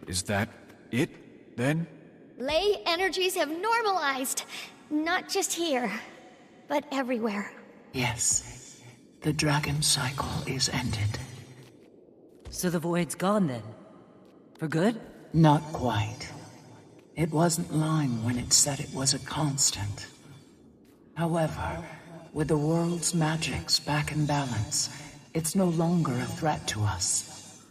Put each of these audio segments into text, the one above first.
Is that it, then? Ley energies have normalized. Not just here, but everywhere. Yes. The dragon cycle is ended. So the void's gone then? For good? Not quite. It wasn't lying when it said it was a constant. However, with the world's magics back in balance, it's no longer a threat to us.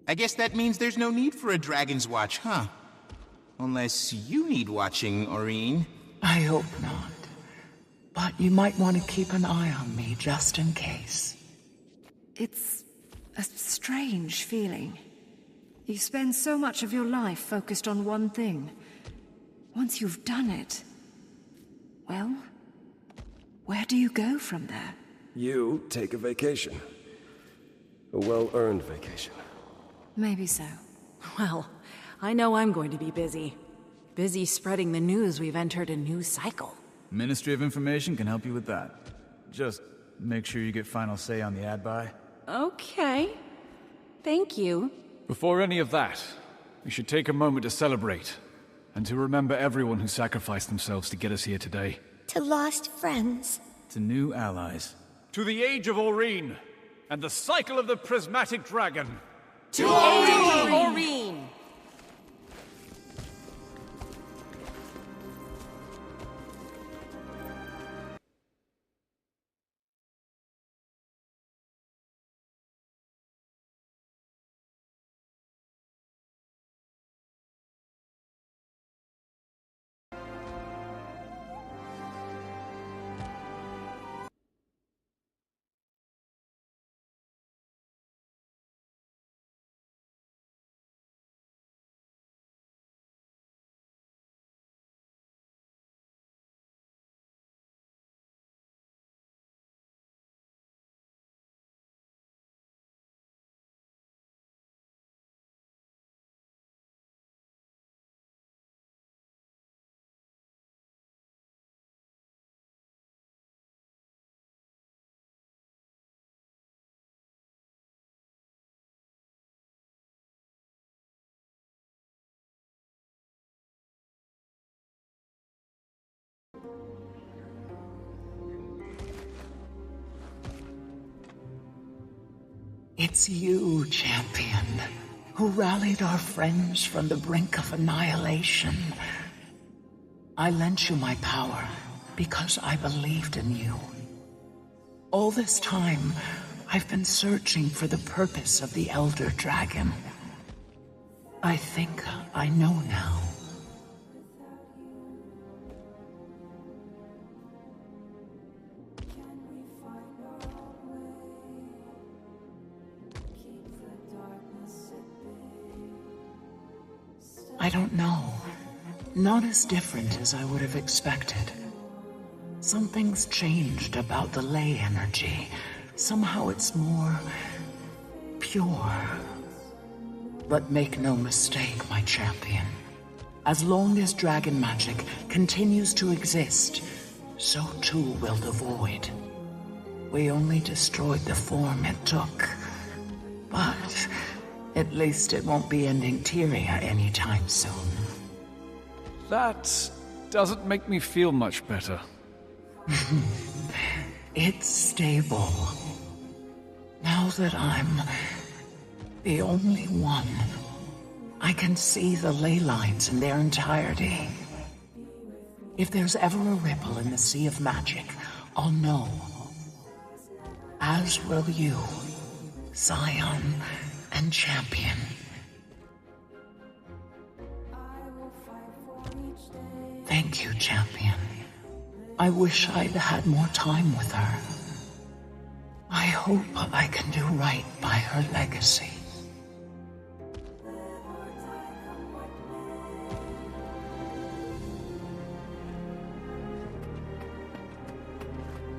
I guess that means there's no need for a Dragon's Watch, huh? Unless you need watching, Aurene. I hope not. But you might want to keep an eye on me just in case. It's a strange feeling. You spend so much of your life focused on one thing. Once you've done it, well, where do you go from there? You take a vacation. A well-earned vacation. Maybe so. Well, I know I'm going to be busy. Busy spreading the news we've entered a new cycle. Ministry of Information can help you with that. Just make sure you get final say on the ad buy. Okay. Thank you. Before any of that, we should take a moment to celebrate, and to remember everyone who sacrificed themselves to get us here today. To lost friends. To new allies. To the Age of Aurene, and the cycle of the Prismatic Dragon. To Aurene! It's you, champion, who rallied our friends from the brink of annihilation. I lent you my power because I believed in you. All this time, I've been searching for the purpose of the Elder Dragon. I think I know now. I don't know. Not as different as I would have expected. Something's changed about the Ley energy. Somehow it's more pure. But make no mistake, my champion. As long as dragon magic continues to exist, so too will the void. We only destroyed the form it took. But at least it won't be ending Tyria anytime soon. That doesn't make me feel much better. It's stable. Now that I'm the only one, I can see the ley lines in their entirety. If there's ever a ripple in the sea of magic, I'll know. As will you, Scion and Champion. Thank you, Champion. I wish I'd had more time with her. I hope I can do right by her legacy.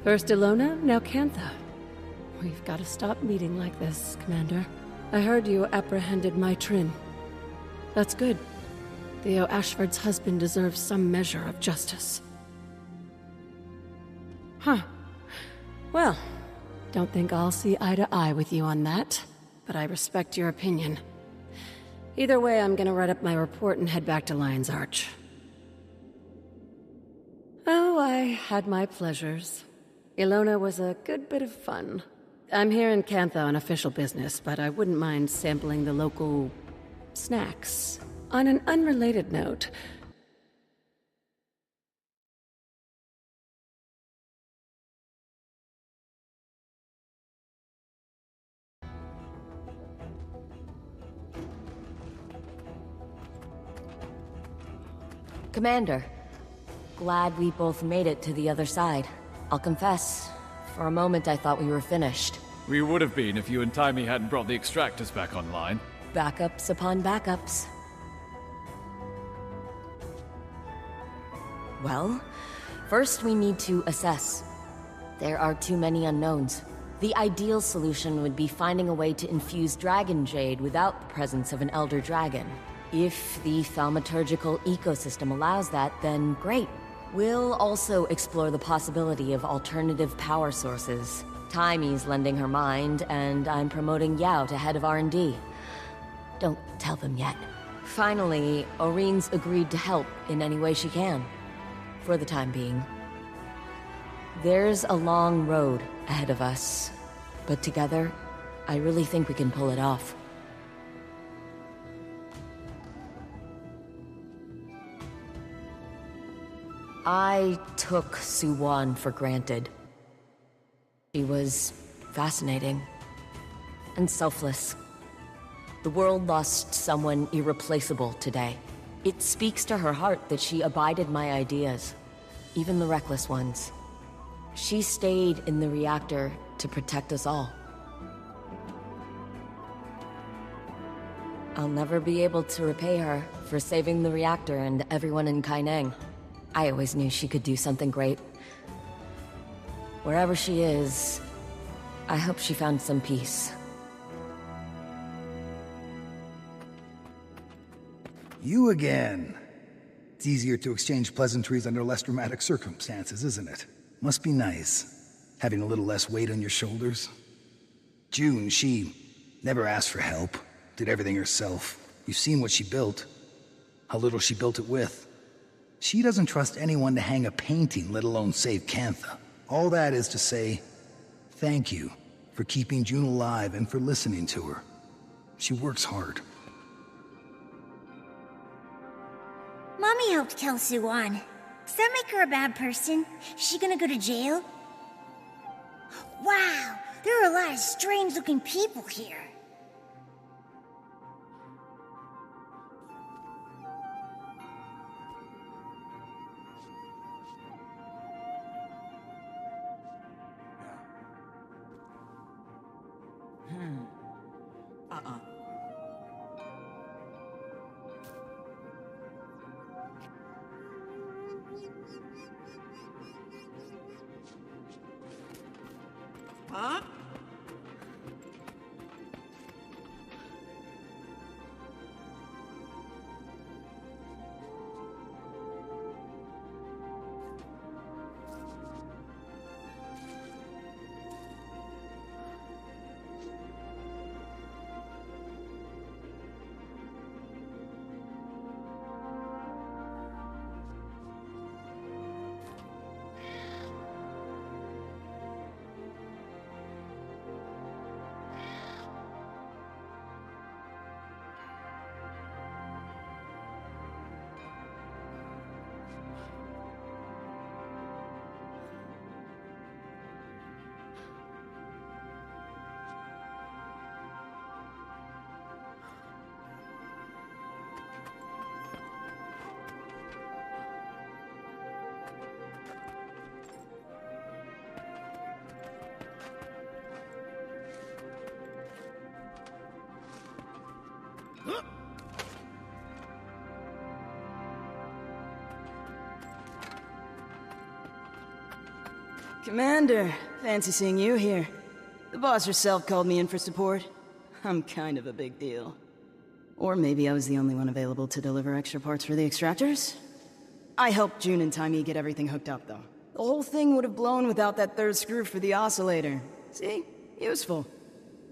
First Ilona, now Cantha. We've got to stop meeting like this, Commander. I heard you apprehended my Trin. That's good. Theo Ashford's husband deserves some measure of justice. Huh. Well, don't think I'll see eye to eye with you on that, but I respect your opinion. Either way, I'm gonna write up my report and head back to Lion's Arch. Oh, I had my pleasures. Ilona was a good bit of fun. I'm here in Cantha on official business, but I wouldn't mind sampling the local snacks. On an unrelated note, Commander, glad we both made it to the other side. I'll confess, for a moment I thought we were finished. We would have been if you and Timey hadn't brought the extractors back online. Backups upon backups. Well, first we need to assess. There are too many unknowns. The ideal solution would be finding a way to infuse Dragon Jade without the presence of an Elder Dragon. If the thaumaturgical ecosystem allows that, then great. We'll also explore the possibility of alternative power sources. Timey's lending her mind, and I'm promoting Yao to head of R&D. Don't tell them yet. Finally, Oreen's agreed to help in any way she can. For the time being. There's a long road ahead of us, but together, I really think we can pull it off. I took Suwan for granted. She was fascinating and selfless. The world lost someone irreplaceable today. It speaks to her heart that she abided my ideas, even the reckless ones. She stayed in the reactor to protect us all. I'll never be able to repay her for saving the reactor and everyone in Kaineng. I always knew she could do something great. Wherever she is, I hope she found some peace. You again. It's easier to exchange pleasantries under less dramatic circumstances, isn't it? Must be nice, having a little less weight on your shoulders. June, she never asked for help, did everything herself. You've seen what she built, how little she built it with. She doesn't trust anyone to hang a painting, let alone save Cantha. All that is to say, thank you for keeping June alive and for listening to her. She works hard. Mommy helped kill Suwan. Does that make her a bad person? Is she gonna go to jail? Wow, there are a lot of strange-looking people here. Huh? Commander, fancy seeing you here. The boss herself called me in for support. I'm kind of a big deal. Or maybe I was the only one available to deliver extra parts for the extractors? I helped June and Timey get everything hooked up, though. The whole thing would have blown without that third screw for the oscillator. See? Useful.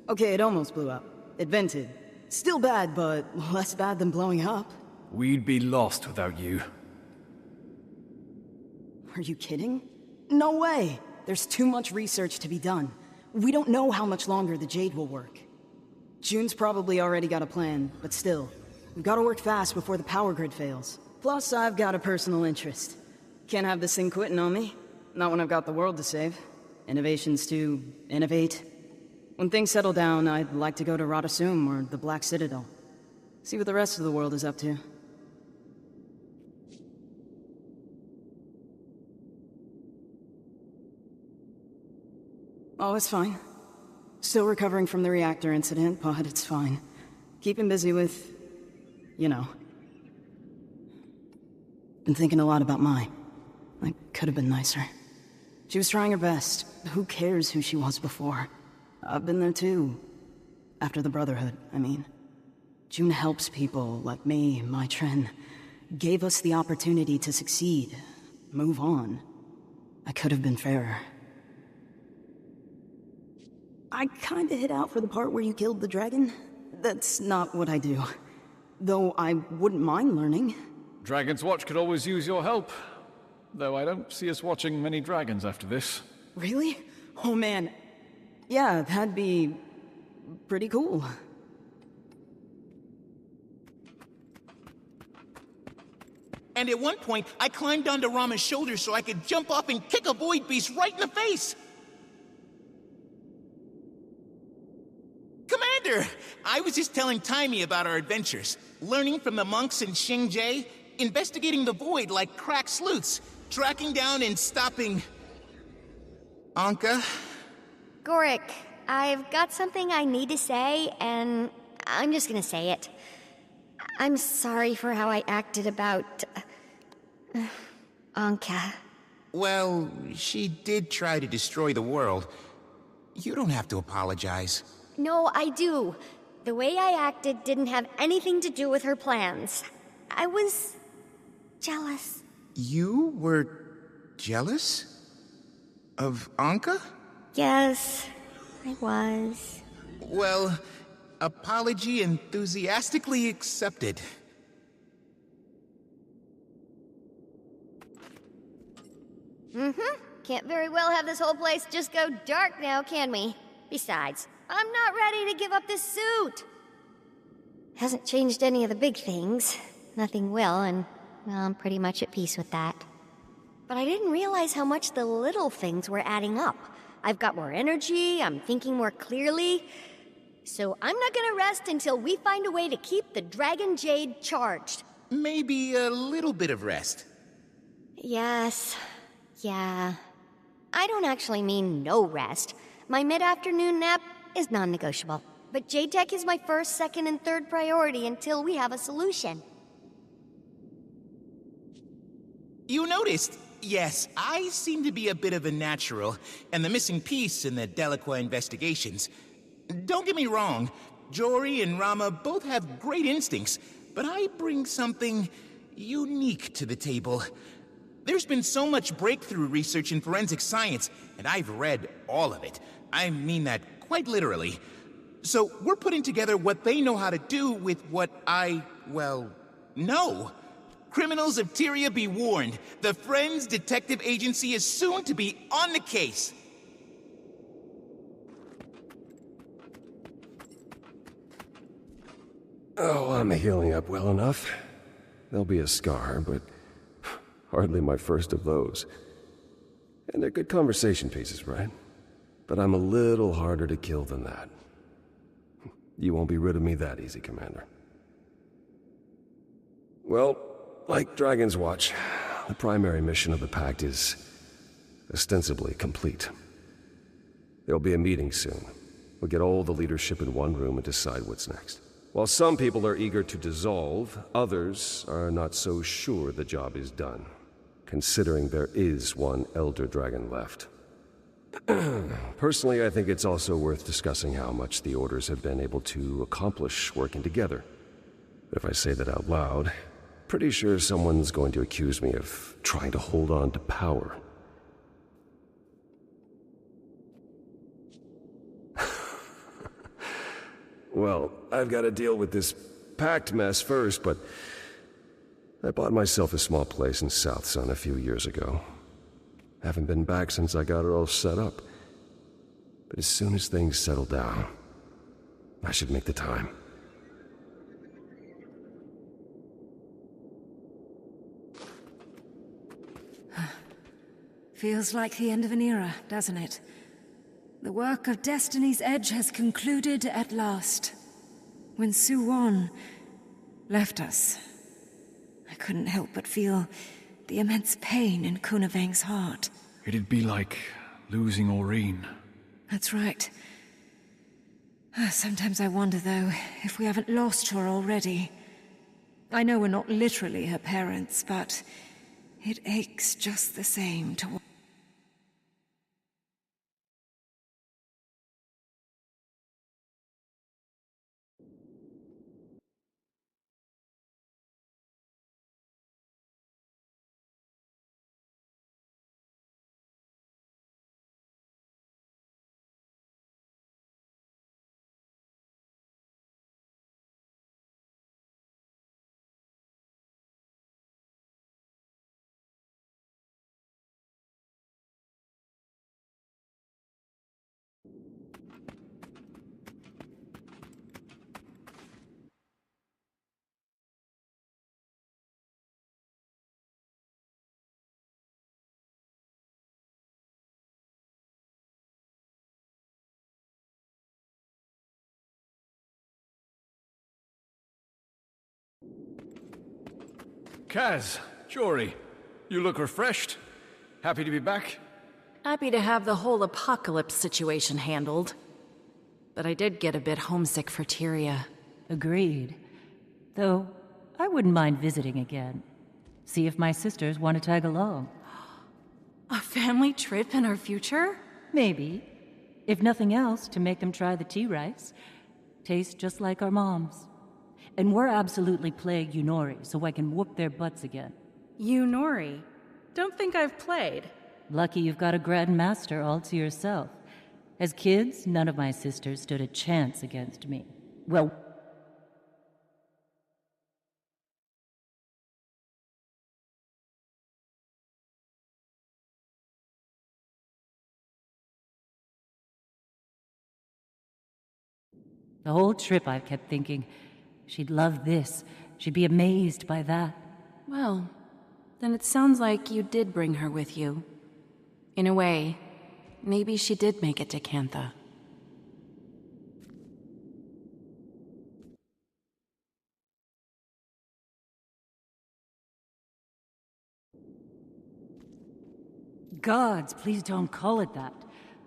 Okay, it almost blew up. It vented. Still bad, but less bad than blowing up. We'd be lost without you. Are you kidding? No way! There's too much research to be done. We don't know how much longer the Jade will work. June's probably already got a plan, but still, we've got to work fast before the power grid fails. Plus, I've got a personal interest. Can't have this thing quitting on me. Not when I've got the world to save. Innovations to innovate. When things settle down, I'd like to go to Radasum or the Black Citadel. See what the rest of the world is up to. Oh, it's fine. Still recovering from the reactor incident, but it's fine. Keeping busy with... you know. Been thinking a lot about Mai. I could have been nicer. She was trying her best. Who cares who she was before? I've been there too. After the Brotherhood, I mean. June helps people like me, my Trin. Gave us the opportunity to succeed. Move on. I could have been fairer. I kinda hit out for the part where you killed the dragon. That's not what I do. Though I wouldn't mind learning. Dragon's Watch could always use your help. Though I don't see us watching many dragons after this. Really? Oh man. Yeah, that'd be... pretty cool. And at one point, I climbed onto Rama's shoulder so I could jump off and kick a void beast right in the face! Commander! I was just telling Taimi about our adventures. Learning from the monks in Xingjie, investigating the void like crack sleuths, tracking down and stopping... Anka? Gorik, I've got something I need to say, and I'm just gonna say it. I'm sorry for how I acted about... Anka. Well, she did try to destroy the world. You don't have to apologize. No, I do. The way I acted didn't have anything to do with her plans. I was... jealous. You were... jealous? Of Anka? Yes, I was. Well, apology enthusiastically accepted. Can't very well have this whole place just go dark now, can we? Besides, I'm not ready to give up this suit. Hasn't changed any of the big things. Nothing will, and well, I'm pretty much at peace with that. But I didn't realize how much the little things were adding up. I've got more energy, I'm thinking more clearly. So I'm not gonna rest until we find a way to keep the Dragon Jade charged. Maybe a little bit of rest. Yes. Yeah. I don't actually mean no rest. My mid-afternoon nap is non-negotiable. But Jade Tech is my first, second, and third priority until we have a solution. You noticed? Yes, I seem to be a bit of a natural, and the missing piece in the Delacroix investigations. Don't get me wrong, Jory and Rama both have great instincts, but I bring something unique to the table. There's been so much breakthrough research in forensic science, and I've read all of it. I mean that quite literally. So we're putting together what they know how to do with what I, well, know. Criminals of Tyria be warned. The Friends Detective Agency is soon to be on the case. Oh, I'm healing up well enough. There'll be a scar, but hardly my first of those. And they're good conversation pieces, right? But I'm a little harder to kill than that. You won't be rid of me that easy, Commander. Well, like Dragon's Watch, the primary mission of the Pact is ostensibly complete. There'll be a meeting soon. We'll get all the leadership in one room and decide what's next. While some people are eager to dissolve, others are not so sure the job is done, considering there is one Elder Dragon left. Personally, I think it's also worth discussing how much the Orders have been able to accomplish working together. But if I say that out loud, pretty sure someone's going to accuse me of trying to hold on to power. Well, I've got to deal with this packed mess first, but I bought myself a small place in South Sun a few years ago. Haven't been back since I got it all set up. But as soon as things settle down, I should make the time. Feels like the end of an era, doesn't it? The work of Destiny's Edge has concluded at last. When Suwon left us, I couldn't help but feel the immense pain in Kunavang's heart. It'd be like losing Aureen. That's right. Sometimes I wonder, though, if we haven't lost her already. I know we're not literally her parents, but it aches just the same to... Kaz, Jory, you look refreshed. Happy to be back? Happy to have the whole apocalypse situation handled. But I did get a bit homesick for Tyria. Agreed. Though, I wouldn't mind visiting again. See if my sisters want to tag along. A family trip in our future? Maybe. If nothing else, to make them try the tea rice. Tastes just like our moms. And we're absolutely playing Yunori, so I can whoop their butts again. Yunori? Don't think I've played. Lucky you've got a grandmaster all to yourself. As kids, none of my sisters stood a chance against me. Well... The whole trip I've kept thinking, she'd love this, she'd be amazed by that. Well, then it sounds like you did bring her with you. In a way, maybe she did make it to Cantha. Gods, please don't call it that.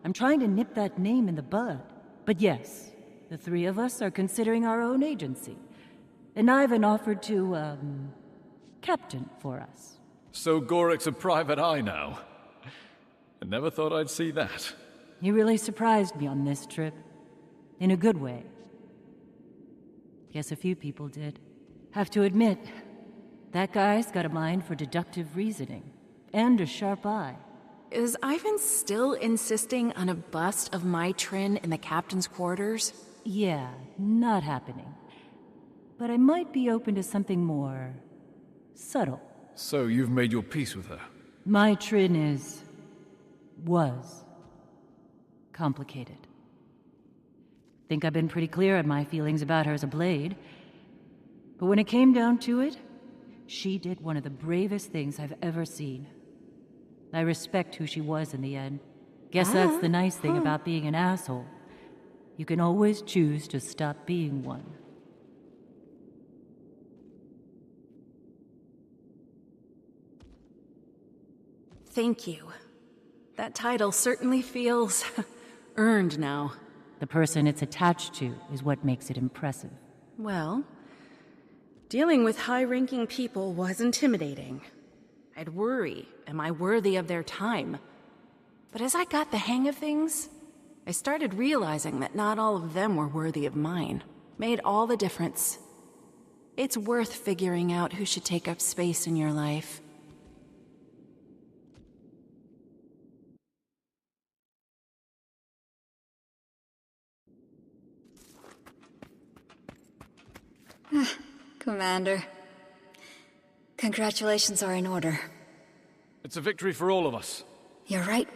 I'm trying to nip that name in the bud. But yes, the three of us are considering our own agency. And Ivan offered to, captain for us. So Gorik's a private eye now. I never thought I'd see that. You really surprised me on this trip. In a good way. Guess a few people did. Have to admit, that guy's got a mind for deductive reasoning. And a sharp eye. Is Ivan still insisting on a bust of my Trin in the captain's quarters? Yeah, not happening. But I might be open to something more... subtle. So you've made your peace with her? My Trin was complicated. Think I've been pretty clear on my feelings about her as a blade. But when it came down to it, she did one of the bravest things I've ever seen. I respect who she was in the end. Guess that's the nice thing about being an asshole. You can always choose to stop being one. Thank you. That title certainly feels earned now. The person it's attached to is what makes it impressive. Well, dealing with high-ranking people was intimidating. I'd worry, am I worthy of their time? But as I got the hang of things, I started realizing that not all of them were worthy of mine. Made all the difference. It's worth figuring out who should take up space in your life. Commander. Congratulations are in order. It's a victory for all of us. You're right.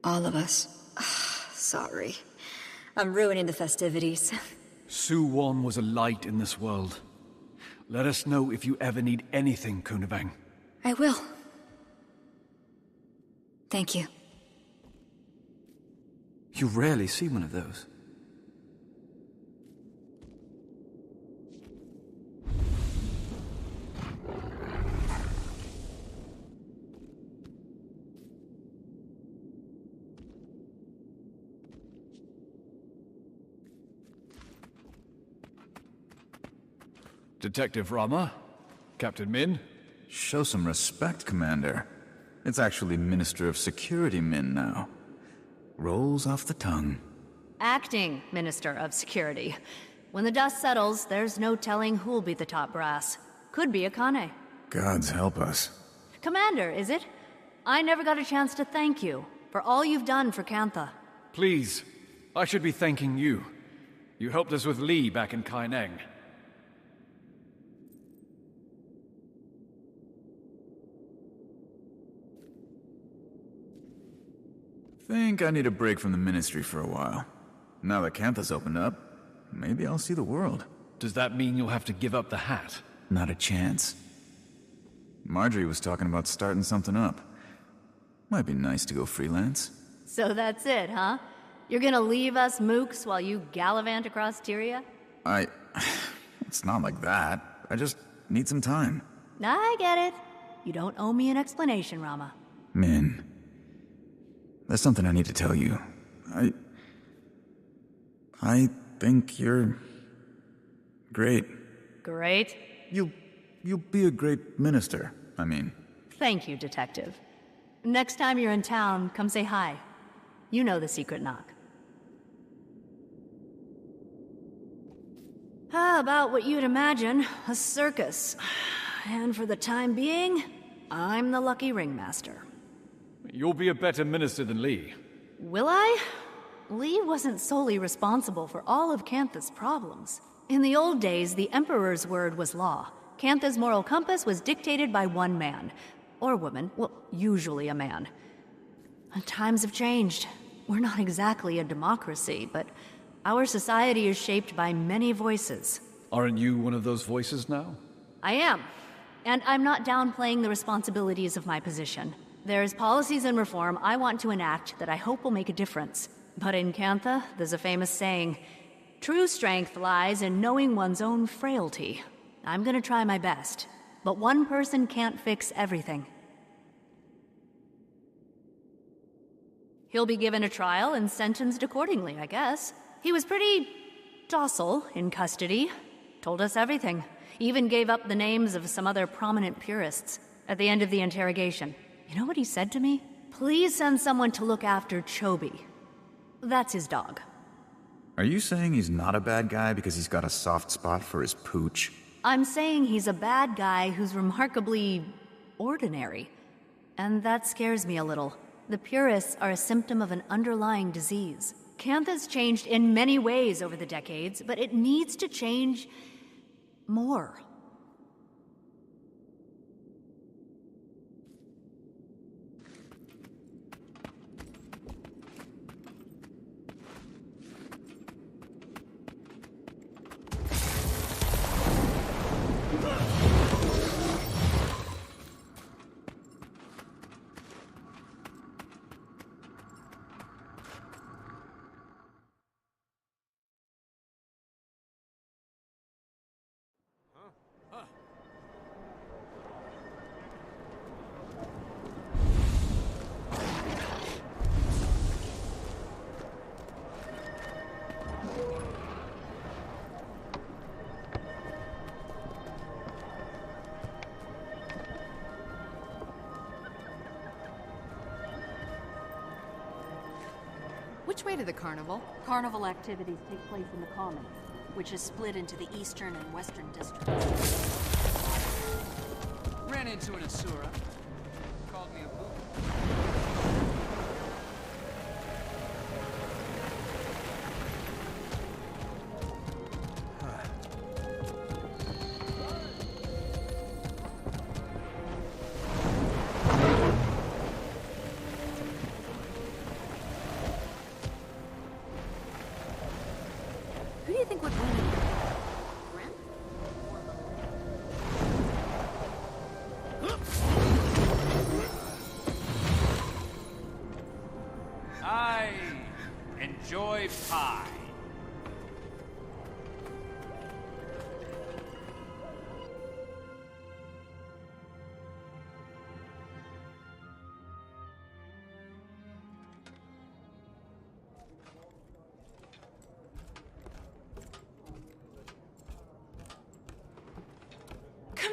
All of us. Sorry. I'm ruining the festivities. Su-Won was a light in this world. Let us know if you ever need anything, Kunabang. I will. Thank you. You rarely see one of those. Detective Rama? Captain Min? Show some respect, Commander. It's actually Minister of Security Min now. Rolls off the tongue. Acting Minister of Security. When the dust settles, there's no telling who'll be the top brass. Could be Akane. Gods help us. Commander, is it? I never got a chance to thank you for all you've done for Kantha. Please, I should be thanking you. You helped us with Lee back in Kaineng. Think I need a break from the Ministry for a while. Now that Kantha's opened up, maybe I'll see the world. Does that mean you'll have to give up the hat? Not a chance. Marjorie was talking about starting something up. Might be nice to go freelance. So that's it, huh? You're gonna leave us mooks while you gallivant across Tyria? It's not like that. I just need some time. I get it. You don't owe me an explanation, Rama. Min. There's something I need to tell you. I think you're... great. Great? You'll be a great minister, I mean. Thank you, Detective. Next time you're in town, come say hi. You know the secret knock. How about what you'd imagine, a circus. And for the time being, I'm the lucky ringmaster. You'll be a better minister than Lee. Will I? Lee wasn't solely responsible for all of Kantha's problems. In the old days, the Emperor's word was law. Kantha's moral compass was dictated by one man. Or woman. Well, usually a man. And times have changed. We're not exactly a democracy, but our society is shaped by many voices. Aren't you one of those voices now? I am. And I'm not downplaying the responsibilities of my position. There's policies and reform I want to enact that I hope will make a difference. But in Kantha, there's a famous saying, true strength lies in knowing one's own frailty. I'm gonna try my best, but one person can't fix everything. He'll be given a trial and sentenced accordingly, I guess. He was pretty docile in custody. Told us everything. Even gave up the names of some other prominent purists at the end of the interrogation. You know what he said to me? Please send someone to look after Chobi. That's his dog. Are you saying he's not a bad guy because he's got a soft spot for his pooch? I'm saying he's a bad guy who's remarkably ordinary. And that scares me a little. The purists are a symptom of an underlying disease. Kantha's changed in many ways over the decades, but it needs to change more. Which way to the carnival? Carnival activities take place in the Commons, which is split into the eastern and western districts. Ran into an Asura. Called me a boob.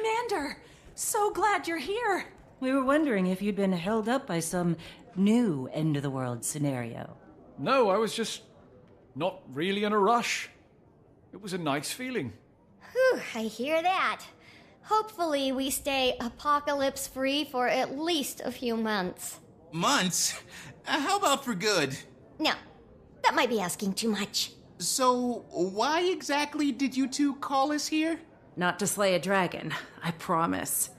Commander! So glad you're here! We were wondering if you'd been held up by some new end-of-the-world scenario. No, I was just not really in a rush. It was a nice feeling. Whew, I hear that. Hopefully we stay apocalypse-free for at least a few months. Months? How about for good? No, that might be asking too much. So, why exactly did you two call us here? Not to slay a dragon, I promise.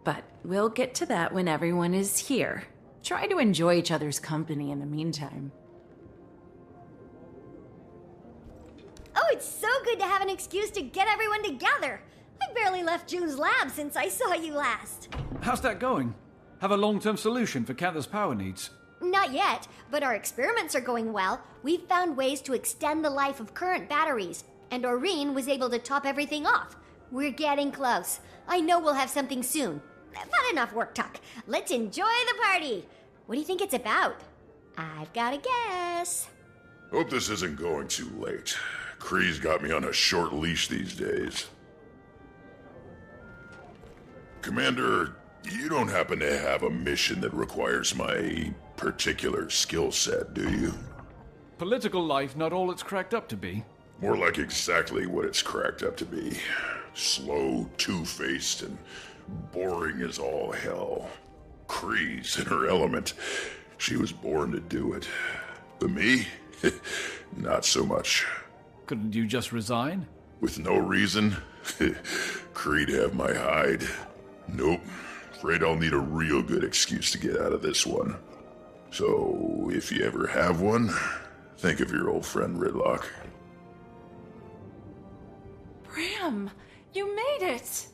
But we'll get to that when everyone is here. Try to enjoy each other's company in the meantime. Oh, it's so good to have an excuse to get everyone together. I barely left June's lab since I saw you last. How's that going? Have a long-term solution for Cantha's power needs? Not yet, but our experiments are going well. We've found ways to extend the life of current batteries, and Aurene was able to top everything off. We're getting close. I know we'll have something soon. But enough work talk. Let's enjoy the party. What do you think it's about? I've got a guess. Hope this isn't going too late. Kree's got me on a short leash these days. Commander, you don't happen to have a mission that requires my particular skill set, do you? Political life not all it's cracked up to be. More like exactly what it's cracked up to be. Slow, two-faced, and boring as all hell. Kree's in her element. She was born to do it. But me? Not so much. Couldn't you just resign? With no reason? Kree'd have my hide. Nope. Afraid I'll need a real good excuse to get out of this one. So, if you ever have one, think of your old friend Ridlock. Bram, you made it!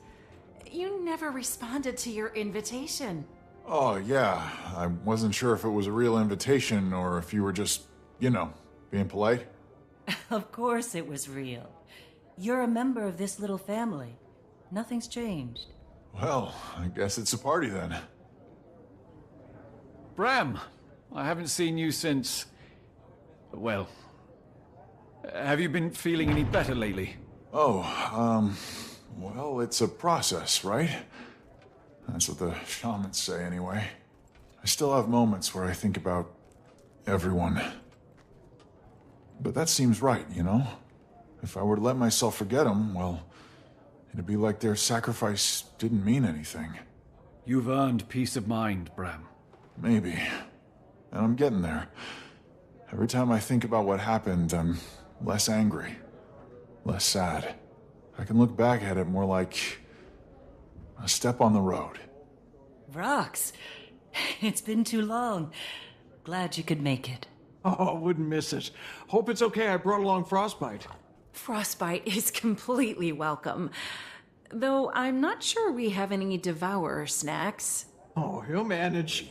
You never responded to your invitation. Oh, yeah. I wasn't sure if it was a real invitation or if you were just, being polite. Of course it was real. You're a member of this little family. Nothing's changed. Well, I guess it's a party then. Bram, I haven't seen you since... Well... Have you been feeling any better lately? Oh, well, it's a process, right? That's what the shamans say anyway. I still have moments where I think about everyone. But that seems right, If I were to let myself forget them, well, it'd be like their sacrifice didn't mean anything. You've earned peace of mind, Bram. Maybe. And I'm getting there. Every time I think about what happened, I'm less angry, less sad. I can look back at it more like a step on the road. Rox, it's been too long. Glad you could make it. Oh, wouldn't miss it. Hope it's okay I brought along Frostbite. Frostbite is completely welcome. Though I'm not sure we have any Devourer snacks. Oh, he'll manage.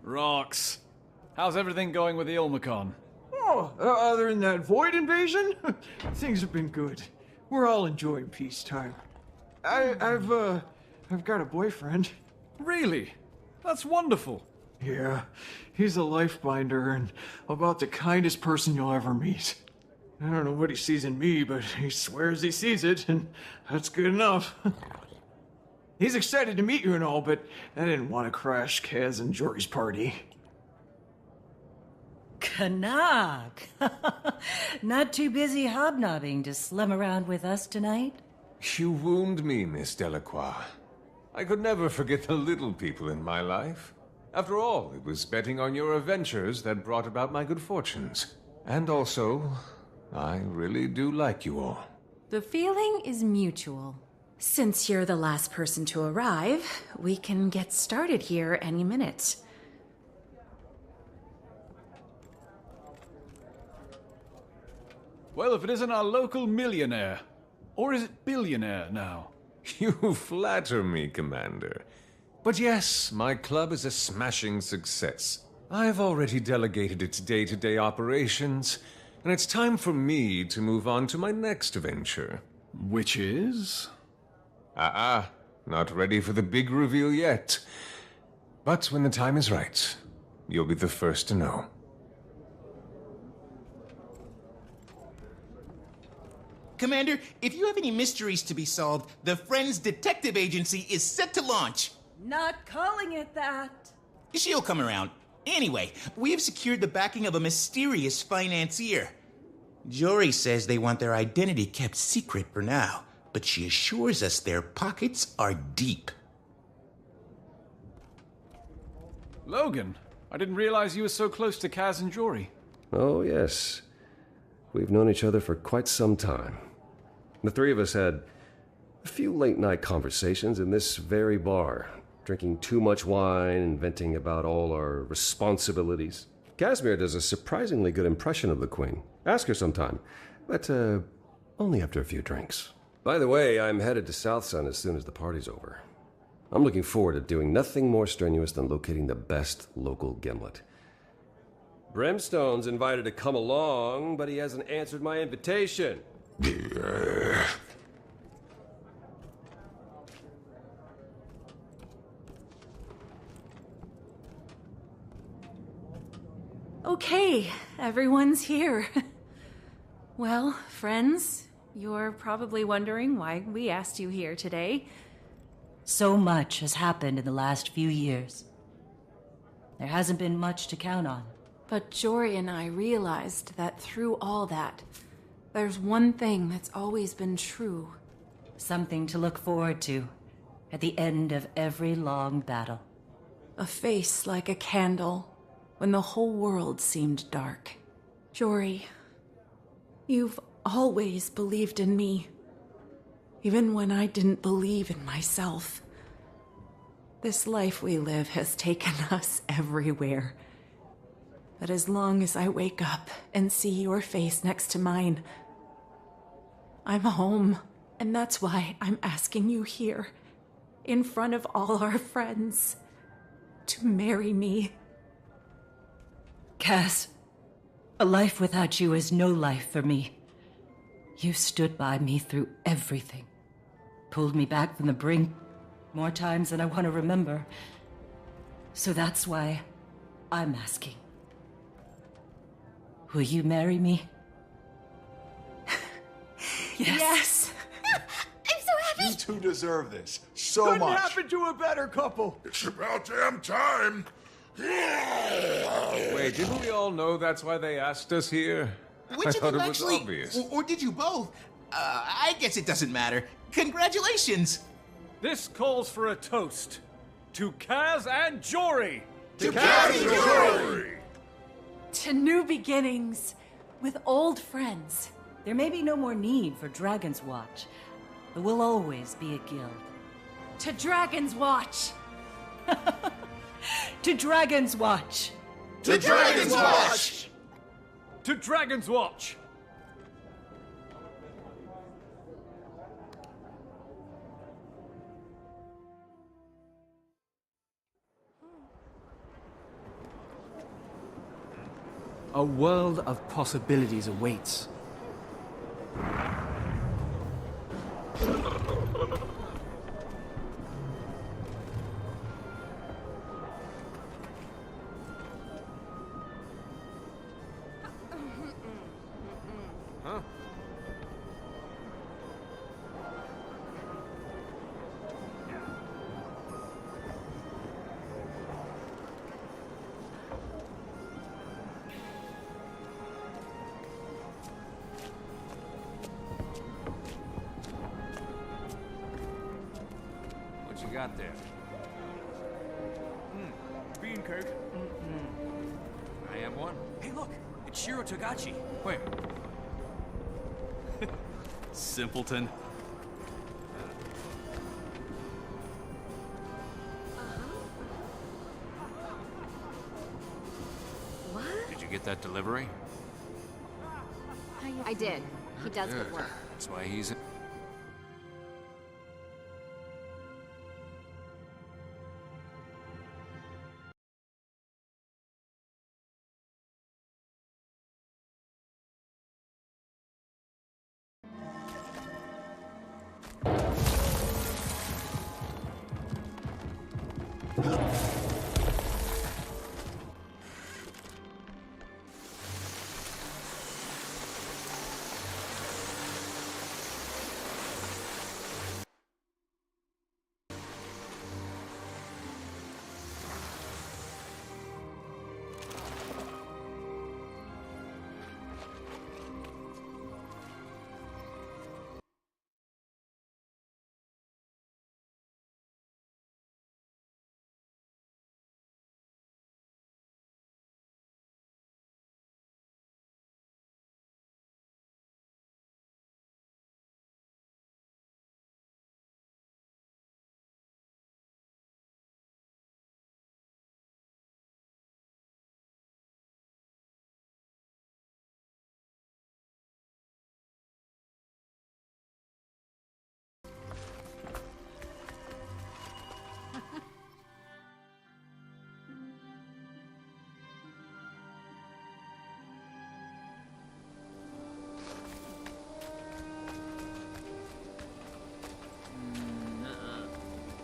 Rox, how's everything going with the Ilmacon? Oh, other than that void invasion, things have been good. We're all enjoying peacetime. I've got a boyfriend. Really? That's wonderful. Yeah, he's a lifebinder and about the kindest person you'll ever meet. I don't know what he sees in me, but he swears he sees it, and that's good enough. He's excited to meet you and all, but I didn't want to crash Kaz and Jory's party. Canuck! Not too busy hobnobbing to slum around with us tonight? You wound me, Miss Delacroix. I could never forget the little people in my life. After all, it was betting on your adventures that brought about my good fortunes. And also, I really do like you all. The feeling is mutual. Since you're the last person to arrive, we can get started here any minute. Well, if it isn't our local millionaire. Or is it billionaire now? You flatter me, Commander. But yes, my club is a smashing success. I've already delegated its day-to-day operations, and it's time for me to move on to my next venture. Which is? Not ready for the big reveal yet. But when the time is right, you'll be the first to know. Commander, if you have any mysteries to be solved, the Friends Detective Agency is set to launch. Not calling it that. She'll come around. Anyway, we have secured the backing of a mysterious financier. Jory says they want their identity kept secret for now, but she assures us their pockets are deep. Logan, I didn't realize you were so close to Kaz and Jory. Oh, yes. We've known each other for quite some time. The three of us had a few late-night conversations in this very bar, drinking too much wine and venting about all our responsibilities. Casimir does a surprisingly good impression of the Queen. Ask her sometime, but only after a few drinks. By the way, I'm headed to South Sun as soon as the party's over. I'm looking forward to doing nothing more strenuous than locating the best local gimlet. Brimstone's invited to come along, but he hasn't answered my invitation. Okay, everyone's here. Well, friends, you're probably wondering why we asked you here today. So much has happened in the last few years. There hasn't been much to count on. But Jory and I realized that through all that, there's one thing that's always been true. Something to look forward to at the end of every long battle. A face like a candle when the whole world seemed dark. Jory, you've always believed in me, even when I didn't believe in myself. This life we live has taken us everywhere. But as long as I wake up and see your face next to mine, I'm home. And that's why I'm asking you here, in front of all our friends, to marry me. Cass, a life without you is no life for me. You stood by me through everything. Pulled me back from the brink more times than I want to remember. So that's why I'm asking. Will you marry me? Yes. I'm so happy! You two deserve this. So Couldn't much. happen to a better couple. It's about damn time. Wait, didn't we all know that's why they asked us here? Which I of thought them it was actually, obvious. or did you both? I guess it doesn't matter. Congratulations! This calls for a toast to Kaz and Jory. To Kaz and Jory! To new beginnings with old friends. There may be no more need for Dragon's Watch, but we'll always be a guild. To Dragon's Watch! To Dragon's Watch! To Dragon's Watch! To Dragon's Watch! A world of possibilities awaits. Huh? What you got there? Bean cake. I have one. Hey, look! It's Shiro Togachi. Where? Simpleton. What? Did you get that delivery? I did. He does good work. That's why he's...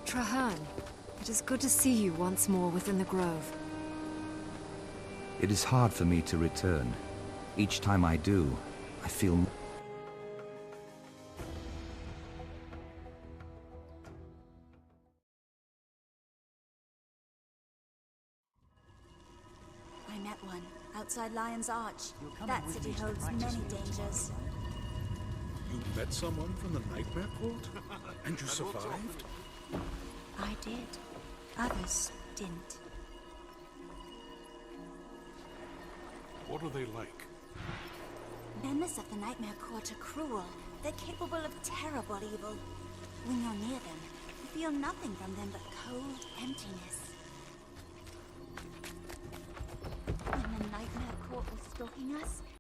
Traherne, it is good to see you once more within the grove. It is hard for me to return. Each time I do, I feel... I met one, outside Lion's Arch. That city holds many dangers. You met someone from the Nightmare Court? And you survived? I did. Others didn't. What are they like? Members of the Nightmare Court are cruel. They're capable of terrible evil. When you're near them, you feel nothing from them but cold emptiness. When the Nightmare Court was stalking us,